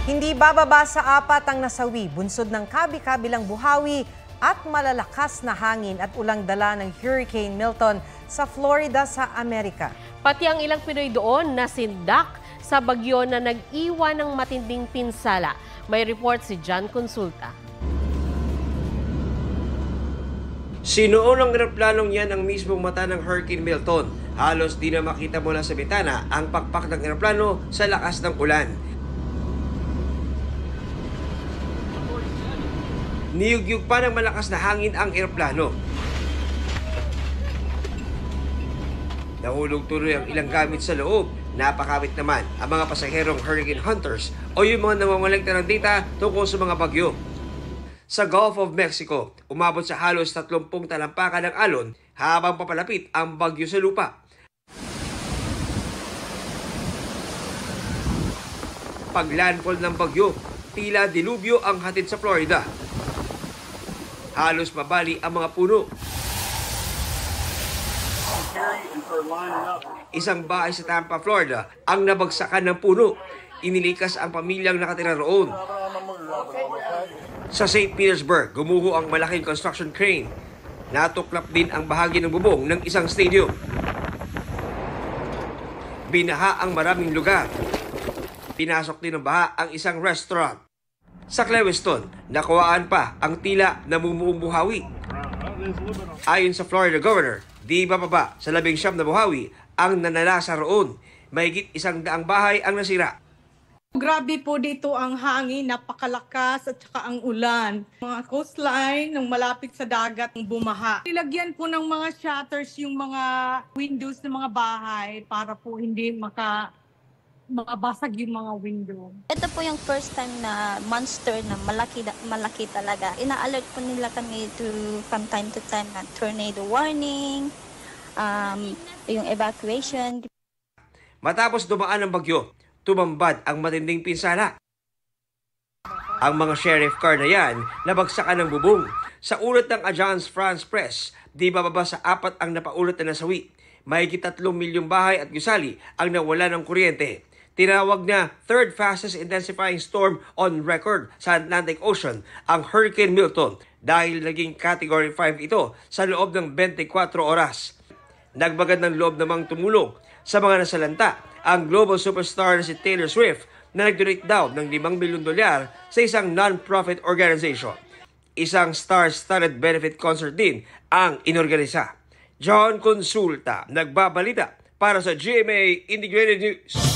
Hindi bababa sa 4 ang nasawi, bunsod ng kabi-kabilang buhawi at malalakas na hangin at ulang dala ng Hurricane Milton sa Florida sa Amerika. Pati ang ilang Pinoy doon nasindak sa bagyo na nag-iwan ng matinding pinsala. May report si John Consulta. Sinuon ng eroplanong yan ang mismong mata ng Hurricane Milton. Halos di na makita mula sa bitana ang pakpak ng eroplano sa lakas ng ulan. Niyugyug pa ng malakas na hangin ang eroplano. Nahulog tuloy ang ilang gamit sa loob. Napakawit naman ang mga pasaherong hurricane hunters o yung mga namamaligta ng data tungkol sa mga bagyo. Sa Gulf of Mexico, umabot sa halos 30 talampakan ng alon habang papalapit ang bagyo sa lupa. Paglandfall ng bagyo, tila dilubyo ang hatid sa Florida. Halos mabali ang mga puno. Isang bahay sa Tampa, Florida ang nabagsakan ng puno. Inilikas ang pamilyang nakatira roon. Sa St. Petersburg, gumuho ang malaking construction crane. Natuklap din ang bahagi ng bubong ng isang stadium. Binaha ang maraming lugar. Pinasok din ng baha ang isang restaurant. Sa Clewiston, nakuhaan pa ang tila namumuong buhawi. Ayon sa Florida Governor, di bababa sa 19 na buhawi ang nanalasa roon. Mahigit 100 bahay ang nasira. Grabe po dito ang hangin, napakalakas at saka ang ulan. Mga coastline ng malapit sa dagat ng bumaha. Nilagyan po ng mga shutters yung mga windows ng mga bahay para po hindi makabasag yung mga window. Ito po yung first time na monster na malaki talaga. Ina-alert po nila kami from time to time na tornado warning, yung evacuation. Matapos dumaan ang bagyo, tumambad ang matinding pinsala. Ang mga sheriff car na yan nabagsakan ng bubong. Sa ulat ng Agence France-Presse, di bababa sa 4 ang napaulat na nasawi. Mahigit 3 milyong bahay at gusali ang nawala ng kuryente. Tinawag na third fastest intensifying storm on record sa Atlantic Ocean ang Hurricane Milton dahil naging Category 5 ito sa loob ng 24 oras. Nagbagad ng loob namang tumulong sa mga nasalanta ang global superstar na si Taylor Swift na nag-donate daw ng $5 milyon sa isang non-profit organization. Isang star-studded benefit concert din ang inorganisa. John Consulta, nagbabalita para sa GMA Integrated News.